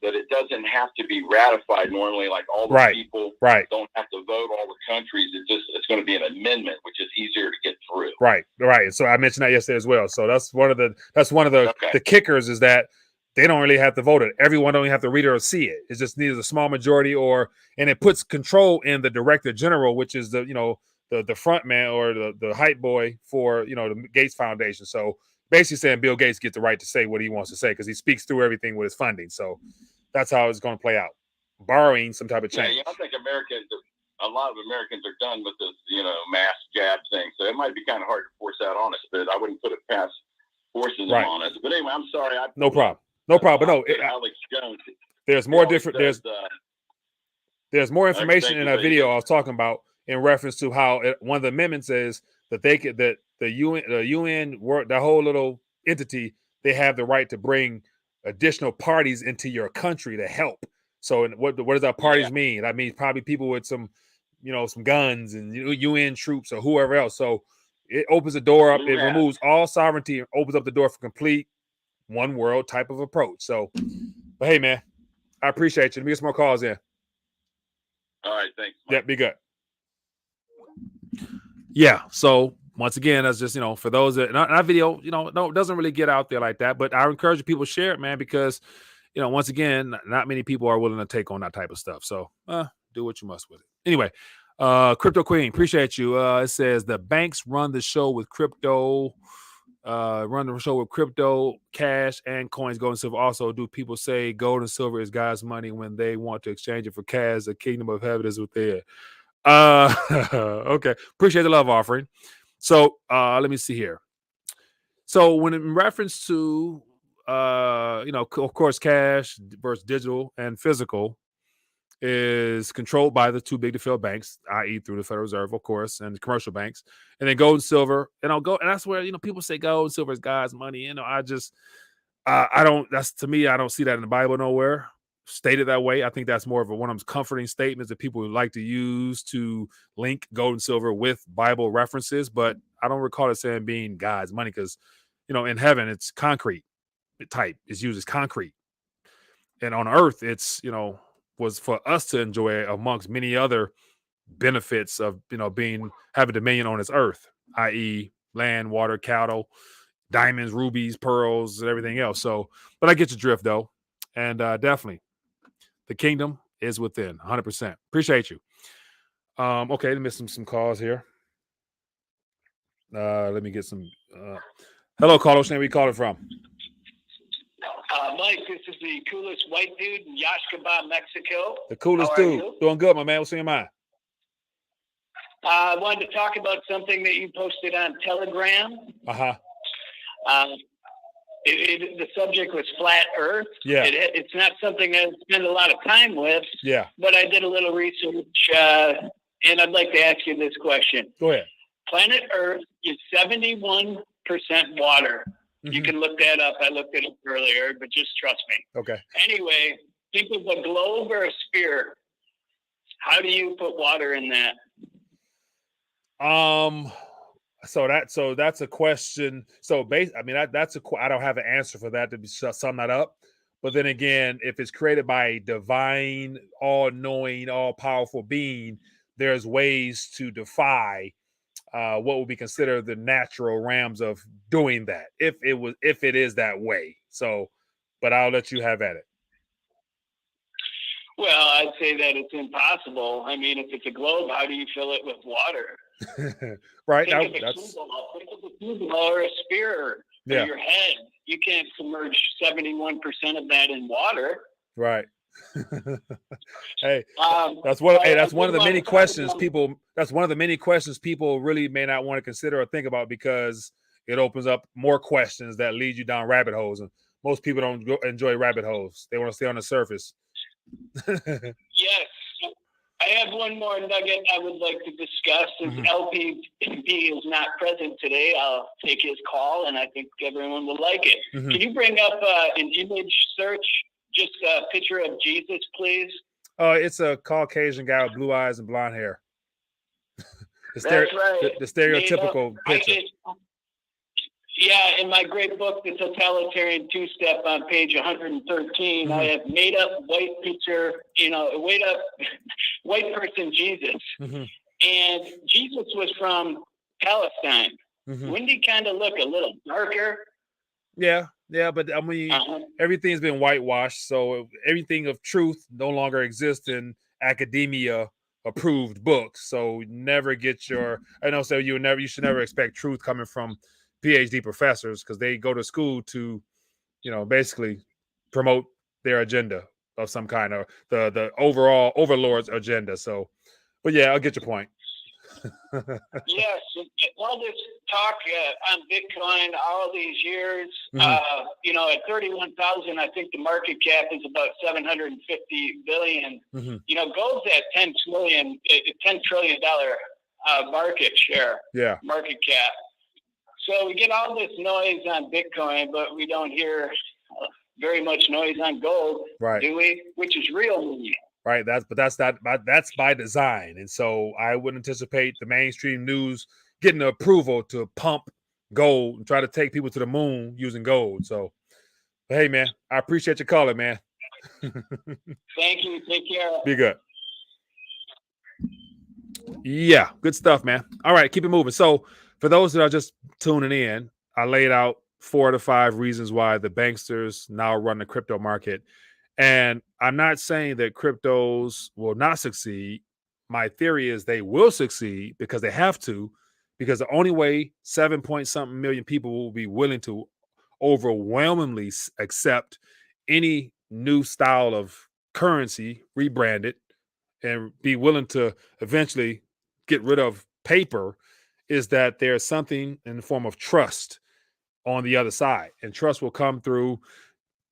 that it doesn't have to be ratified normally, like all the people don't have to vote, all the countries. It's going to be an amendment, which is easier to get through. Right. So I mentioned that yesterday as well. So that's one of the kickers is that they don't really have to vote it. Everyone don't even have to read it or see it. It's just needs a small majority, and it puts control in the director general, which is the front man or the hype boy for the Gates Foundation. So basically saying Bill Gates gets the right to say what he wants to say because he speaks through everything with his funding. So that's how it's going to play out. Borrowing some type of change. I think a lot of Americans are done with this, mass jab thing. So it might be kind of hard to force that on us, but I wouldn't put it past forcing them on us. But anyway, I'm sorry. No problem. But no, Alex Jones. There's more different. There's more information in that video I was talking about in reference to how one of the amendments is that the UN, the whole little entity, they have the right to bring additional parties into your country to help. So what does that parties mean? That means probably people with some guns and UN troops or whoever else. So it opens the door up. It removes all sovereignty and opens up the door for complete one world type of approach. So, but hey, man, I appreciate you. Let me get some more calls in. All right, thanks. Yeah, be good. Yeah, so once again, that's just, for those that, and our video, no, doesn't really get out there like that, but I encourage people to share it, man, because, once again, not many people are willing to take on that type of stuff. So do what you must with it. Anyway, Crypto Queen, appreciate you. It says the banks run the show with crypto, cash, and coins, gold and silver. Also, do people say gold and silver is God's money when they want to exchange it for cash? The kingdom of heaven is within. Okay. Appreciate the love offering. So let me see here. So when in reference to of course, cash versus digital and physical is controlled by the too big to fail banks, i.e. through the Federal Reserve, of course, and the commercial banks. And then gold and silver, and that's where, people say gold and silver is God's money. I just I don't see that in the Bible nowhere stated that way. I think that's more of one of those comforting statements that people would like to use to link gold and silver with Bible references, but I don't recall it saying being God's money because, in heaven, it's concrete type. It's used as concrete. And on earth, it's, was for us to enjoy amongst many other benefits of, having dominion on this earth, i.e. land, water, cattle, diamonds, rubies, pearls, and everything else. So, but I get your drift though. And definitely the kingdom is within 100%. Appreciate you. Okay. Let me miss some calls here. Let me get some, hello, Carlos. Where you calling from? Mike, this is the coolest white dude in Yashkaba, Mexico. The coolest dude. Doing good, my man. What's in your mind? I wanted to talk about something that you posted on Telegram. The subject was flat Earth. Yeah. It's not something I spend a lot of time with. Yeah. But I did a little research, and I'd like to ask you this question. Go ahead. Planet Earth is 71% water. Mm-hmm. You can look that up. I looked it up earlier, but just trust me. Okay. Anyway, think of a globe or a sphere. How do you put water in that? So that's a question. So I don't have an answer for that to sum that up. But then again, if it's created by a divine, all-knowing, all-powerful being, there's ways to defy what would be considered the natural realms of doing that, if it is that way. So, but I'll let you have at it. Well, I'd say that it's impossible. I mean, if it's a globe, how do you fill it with water? Right. Think of a cubo or a sphere for your head. You can't submerge 71% of that in water. Right. That's one of the many questions people. That's one of the many questions people really may not want to consider or think about, because it opens up more questions that lead you down rabbit holes, and most people don't enjoy rabbit holes. They want to stay on the surface. Yes. I have one more nugget I would like to discuss. Since LPP is not present today, I'll take his call, and I think everyone will like it. Mm-hmm. Can you bring up an image search, just a picture of Jesus, please? It's a Caucasian guy with blue eyes and blonde hair. That's right. The stereotypical picture. In my great book, The Totalitarian Two-Step, on page 113, I have made up white picture, white person Jesus. Mm-hmm. And Jesus was from Palestine. Mm-hmm. Wouldn't he kind of look a little darker? Yeah, but I mean, everything's been whitewashed, so everything of truth no longer exists in academia approved books. So never get you should never expect truth coming from PhD professors, because they go to school to, basically promote their agenda of some kind, or the overall overlord's agenda. So, but yeah, I'll get your point. Yes, all this talk on Bitcoin all these years, at 31,000, I think the market cap is about 750 billion. Mm-hmm. Gold's at $10 trillion market share. Yeah, market cap. So we get all this noise on Bitcoin, but we don't hear very much noise on gold, right? Do we? Which is real money. Right. That's by design. And so I would anticipate the mainstream news getting the approval to pump gold and try to take people to the moon using gold. So, but hey, man, I appreciate your calling, man. Thank you. Take care. Be good. Yeah, good stuff, man. All right, keep it moving. So for those that are just tuning in, I laid out 4 to 5 reasons why the banksters now run the crypto market. And I'm not saying that cryptos will not succeed. My theory is they will succeed because they have to, because the only way 7 point something million people will be willing to overwhelmingly accept any new style of currency rebranded and be willing to eventually get rid of paper is that there's something in the form of trust on the other side. And trust will come through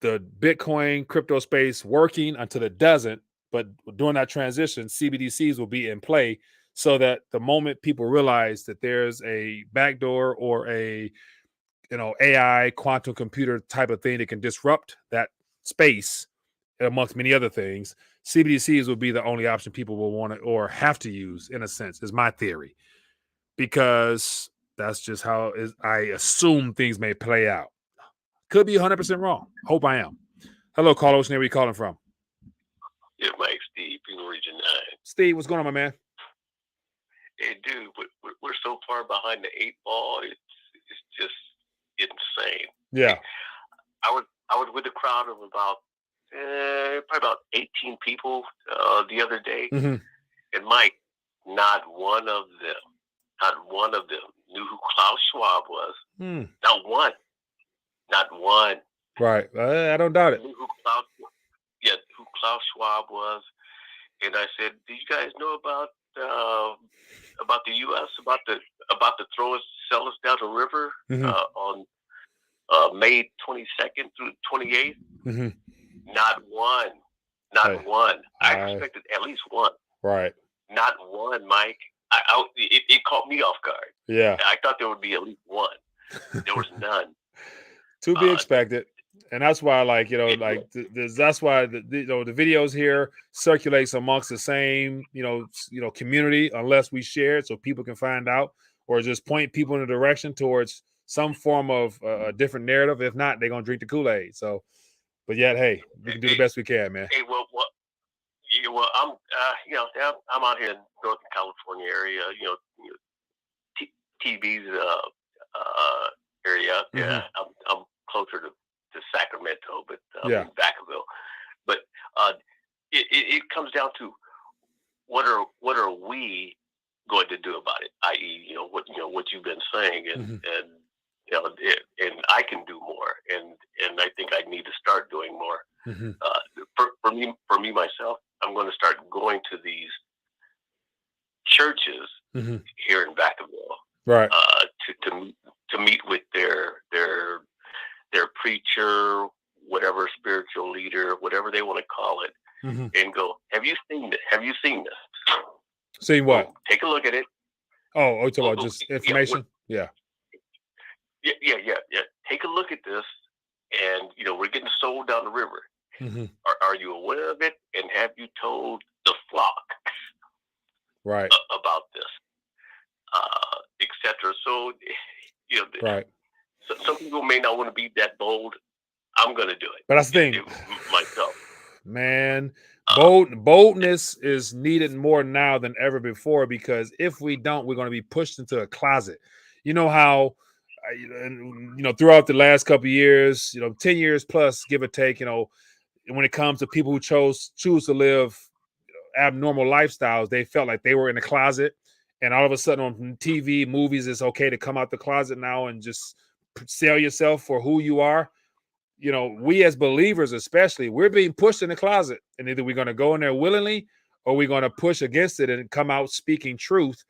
the Bitcoin crypto space working until it doesn't. But during that transition, CBDCs will be in play so that the moment people realize that there's a backdoor or a AI quantum computer type of thing that can disrupt that space, amongst many other things, CBDCs will be the only option people will want to or have to use, in a sense, is my theory, because that's just how I assume things may play out. Could be 100% wrong. Hope I am. Hello, caller. Where are you calling from? Yeah, Mike, Steve, People Region 9. Steve, what's going on, my man? Hey, dude, we're so far behind the 8 ball. It's just insane. Yeah. I was with a crowd of about probably about 18 people the other day, Mm-hmm. and Mike, not one of them knew who Klaus Schwab was. Not one. Right. I don't doubt it. Knew who Klaus Schwab was, and I said, "Do you guys know about the U.S. about the sell us down the river on May 22nd through 28th?" Mm-hmm. Not one. I expected at least one. Right. Not one, Mike. It caught me off guard. Yeah. I thought there would be at least one. There was none. To be expected. And that's why, that's why the videos here circulates amongst the same, community, unless we share it so people can find out, or just point people in a direction towards some form of a different narrative. If not, they're gonna drink the Kool-Aid. So, but yet, hey, we can do the best we can, man. Hey, I'm out here in Northern California area, TV's area. Mm-hmm. Yeah, I'm closer to Sacramento, but yeah, in Vacaville. But it comes down to what are we going to do about it? I.e., what you've been saying, and and I can do more, and I think I need to start doing more. Mm-hmm. For me myself, I'm going to start going to these churches here in Vacaville, right? To meet with their preacher, whatever spiritual leader, whatever they want to call it, and go, have you seen this? Have you seen this? Seen what? Take a look at it. Oh, you talking about just information? Yeah. Take a look at this, and we're getting sold down the river. Mm-hmm. Are you aware of it? And have you told the flock right about this, etc.? So, right. So some people may not want to be that bold. I'm going to do it. But that's the thing, myself. Man, boldness is needed more now than ever before, because if we don't, we're going to be pushed into a closet. You know how, throughout the last couple of years, 10 years plus, give or take, when it comes to people who choose to live abnormal lifestyles, they felt like they were in the closet, and all of a sudden on TV, movies, it's okay to come out the closet now and just sell yourself for who you are. We as believers, especially, we're being pushed in the closet, and either we're going to go in there willingly or we're going to push against it and come out speaking truth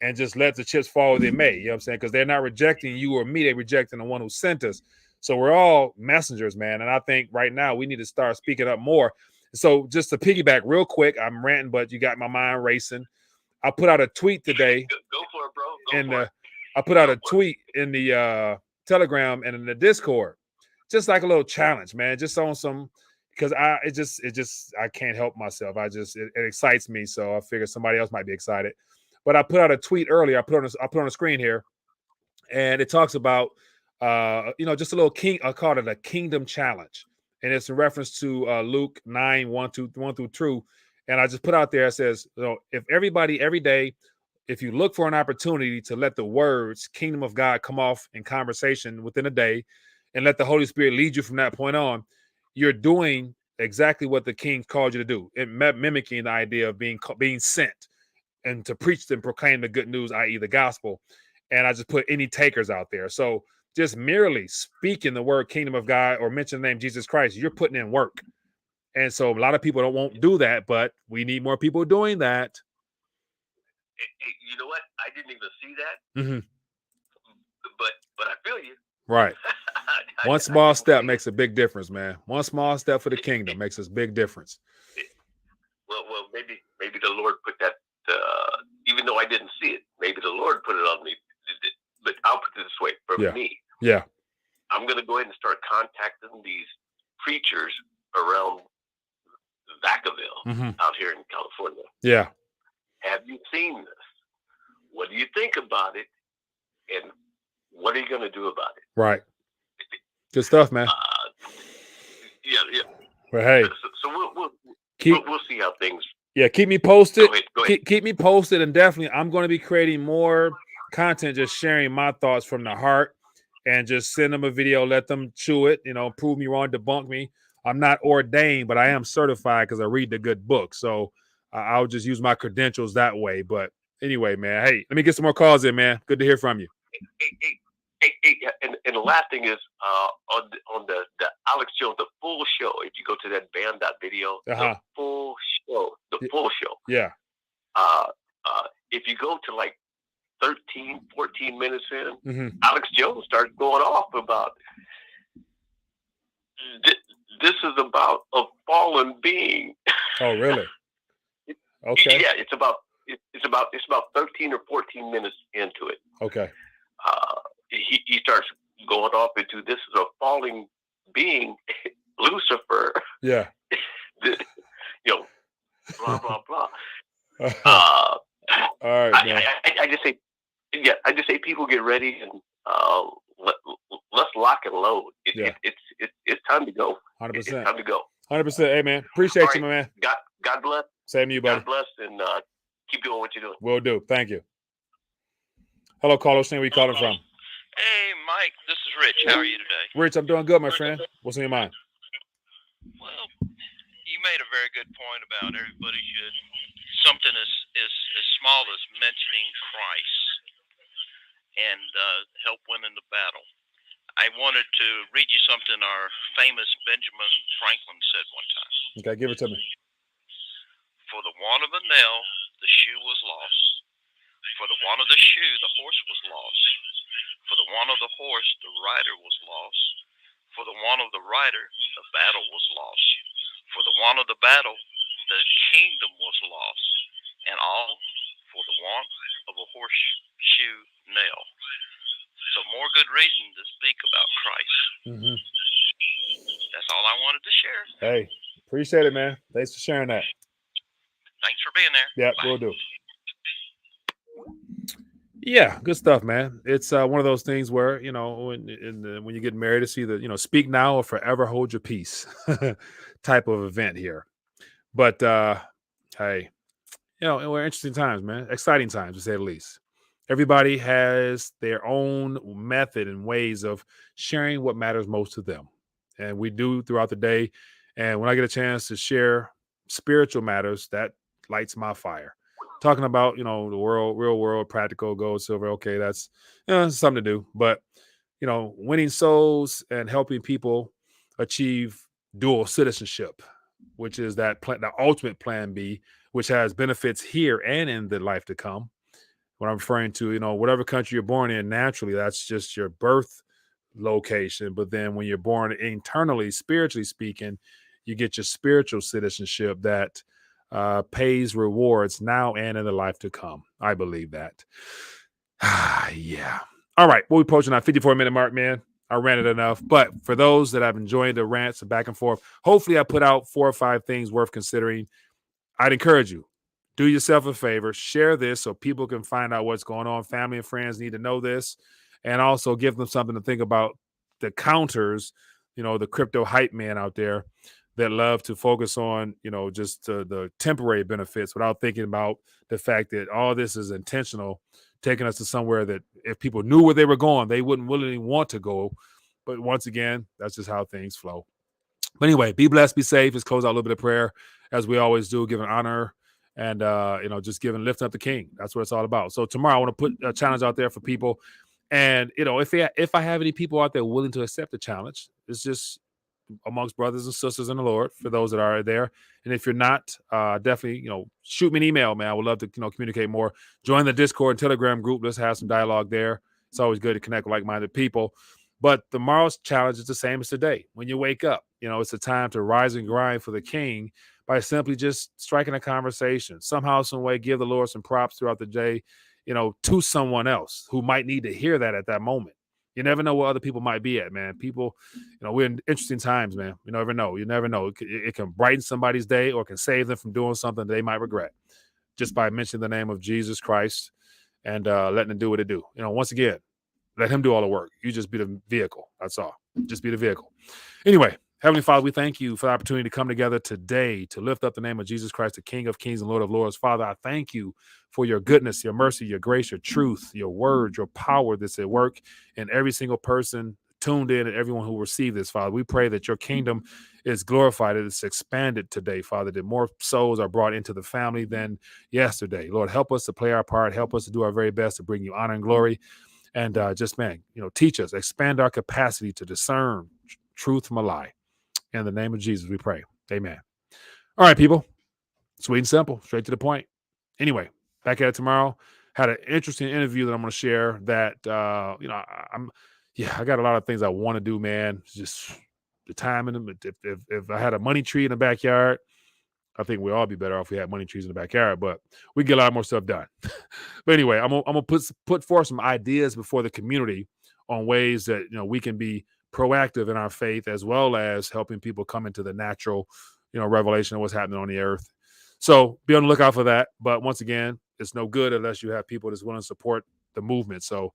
and just let the chips fall where they may. You know what I'm saying? Because they're not rejecting you or me, they're rejecting the one who sent us. So we're all messengers, man. And I think right now we need to start speaking up more. So just to piggyback real quick, I'm ranting, but you got my mind racing. I put out a tweet today. Go for it, bro. I put out a tweet in the Telegram and in the Discord, just like a little challenge, man. Just on some, because I can't help myself. It excites me, so I figured somebody else might be excited. But I put out a tweet earlier. I put on the screen here, and it talks about just a little I call it a kingdom challenge, and it's in reference to Luke 9:1-2. And I just put out there, it says, if everybody every day, if you look for an opportunity to let the words kingdom of God come off in conversation within a day and let the Holy Spirit lead you from that point on, you're doing exactly what the king called you to do, and mimicking the idea of being sent and to preach and proclaim the good news, i.e. the gospel. And I just put any takers out there. So just merely speaking the word kingdom of God or mention the name Jesus Christ, you're putting in work. And so a lot of people won't do that, but we need more people doing that. Hey, you know what? I didn't even see that. Mm-hmm. But I feel you. Right. One small step makes a big difference, man. One small step for the kingdom makes a big difference. Well, maybe the Lord put that. Even though I didn't see it, maybe the Lord put it on me. But I'll put it this way: for me, I'm going to go ahead and start contacting these preachers around Vacaville out here in California. Yeah. Have you seen this? What do you think about it? And what are you going to do about it? Right. Good stuff, man. Yeah. But hey, so we'll see how things. Yeah, keep me posted. Go ahead. Keep me posted, and definitely I'm going to be creating more content, just sharing my thoughts from the heart, and just send them a video, let them chew it, prove me wrong, debunk me. I'm not ordained, but I am certified because I read the good book. So I'll just use my credentials that way. But anyway, man, hey, let me get some more calls in, man. Good to hear from you. Hey, and the last thing is on the Alex Jones, the full show. If you go to that band.video, the full show. Yeah. If you go to like 13, 14 minutes in, Alex Jones starts going off about this is about a fallen being. Oh, really? Okay. Yeah, it's about 13 or 14 minutes into it. Okay. He starts going off into this is a falling being, Lucifer. Yeah. Blah blah blah. All right, man. I just say people get ready and let's lock and load. It's time to go. 100%. It's time to go. 100%. Hey, man. Appreciate you, my man. God bless. Same to you, buddy. God bless, and keep doing what you're doing. Will do. Thank you. Hello, Carlos. Where you calling from? Hey, Mike. This is Rich. How are you today? Rich, I'm doing good, my friend. What's on your mind? Well, you made a very good point about everybody should something as small as mentioning Christ and help win in the battle. I wanted to read you something our famous Benjamin Franklin said one time. Okay, give it to me. For the want of a nail, the shoe was lost. For the want of the shoe, the horse was lost. For the want of the horse, the rider was lost. For the want of the rider, the battle was lost. For the want of the battle, the kingdom was lost. And all for the want of a horseshoe nail. So more good reason to speak about Christ. That's all I wanted to share. Hey, appreciate it, man. Thanks for sharing that. Thanks for being there. Yeah, we'll do. Yeah, good stuff, man. It's one of those things where, when you get married, it's either, speak now or forever hold your peace type of event here. But, hey, we're interesting times, man. Exciting times, to say the least. Everybody has their own method and ways of sharing what matters most to them. And we do throughout the day. And when I get a chance to share spiritual matters, that lights my fire. Talking about, the world, real world, practical, gold, silver. Okay, that's something to do. But, winning souls and helping people achieve dual citizenship, which is the ultimate plan B, which has benefits here and in the life to come. What I'm referring to, whatever country you're born in, naturally, that's just your birth location. But then when you're born internally, spiritually speaking, you get your spiritual citizenship that pays rewards now and in the life to come. I believe that. Yeah. All right. We'll be approaching our 54-minute mark, man. I ranted enough. But for those that have enjoyed the rants and back and forth, hopefully I put out 4 or 5 things worth considering. I'd encourage you, do yourself a favor, share this so people can find out what's going on. Family and friends need to know this, and also give them something to think about. The counters, the crypto hype man out there that love to focus on, just the temporary benefits without thinking about the fact that all this is intentional, taking us to somewhere that if people knew where they were going, they wouldn't willingly want to go. But once again, that's just how things flow. But anyway, be blessed, be safe. Let's close out a little bit of prayer, as we always do, giving honor and, just lifting up the King. That's what it's all about. So tomorrow I want to put a challenge out there for people. And, if I have any people out there willing to accept the challenge, it's just amongst brothers and sisters in the Lord, for those that are there. And if you're not, definitely, shoot me an email, man. I would love to, communicate more. Join the Discord and Telegram group. Let's have some dialogue there. It's always good to connect with like-minded people. But tomorrow's challenge is the same as today. When you wake up, it's a time to rise and grind for the King by simply just striking a conversation. Somehow, some way, give the Lord some props throughout the day, to someone else who might need to hear that at that moment. You never know where other people might be at, man. People, we're in interesting times, man. You never know. You never know. It can brighten somebody's day or can save them from doing something they might regret just by mentioning the name of Jesus Christ and letting it do what it do. Once again, let him do all the work. You just be the vehicle. That's all. Just be the vehicle. Anyway, Heavenly Father, we thank you for the opportunity to come together today to lift up the name of Jesus Christ, the King of Kings and Lord of Lords. Father, I thank you for your goodness, your mercy, your grace, your truth, your word, your power that's at work in every single person tuned in and everyone who received this, Father. We pray that your kingdom is glorified, that it's expanded today, Father, that more souls are brought into the family than yesterday. Lord, help us to play our part. Help us to do our very best to bring you honor and glory. And teach us, expand our capacity to discern truth from a lie. In the name of Jesus, we pray. Amen. All right, people. Sweet and simple, straight to the point. Anyway, back at it tomorrow. Had an interesting interview that I'm going to share that, I got a lot of things I want to do, man. It's just the time in them. If I had a money tree in the backyard, I think we'd all be better off if we had money trees in the backyard, but we get a lot more stuff done. But anyway, I'm gonna put forth some ideas before the community on ways that we can be proactive in our faith, as well as helping people come into the natural, revelation of what's happening on the earth. So be on the lookout for that. But once again, it's no good unless you have people that's willing to support the movement. So,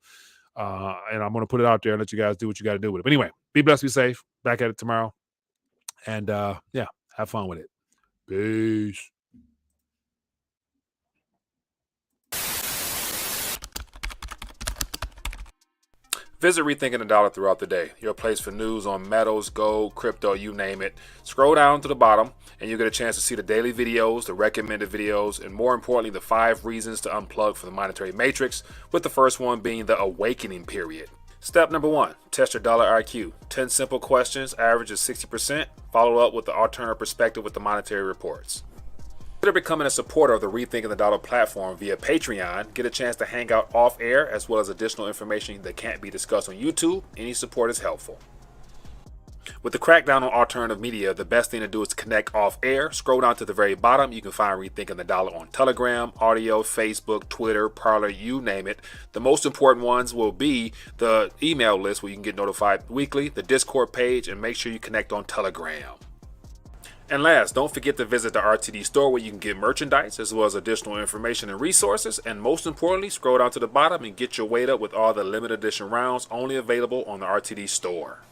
and I'm gonna put it out there and let you guys do what you got to do with it. But anyway, be blessed, be safe. Back at it tomorrow, and have fun with it. Peace. Visit Rethinking the Dollar throughout the day, your place for news on metals, gold, crypto, you name it. Scroll down to the bottom and you get a chance to see the daily videos, the recommended videos, and more importantly, the 5 reasons to unplug from the monetary matrix, with the first one being the awakening period. Step number 1, test your dollar IQ. 10 simple questions, average is 60%. Follow up with the alternative perspective with the monetary reports. Consider becoming a supporter of the Rethinking the Dollar platform via Patreon. Get a chance to hang out off air, as well as additional information that can't be discussed on YouTube. Any support is helpful. With the crackdown on alternative media, the best thing to do is to connect off air. Scroll down to the very bottom. You can find Rethinking the Dollar on Telegram, audio, Facebook, Twitter, Parler, you name it. The most important ones will be the email list where you can get notified weekly, the Discord page, and make sure you connect on Telegram. And last, don't forget to visit the RTD store where you can get merchandise as well as additional information and resources. And most importantly, scroll down to the bottom and get your weight up with all the limited edition rounds only available on the RTD store.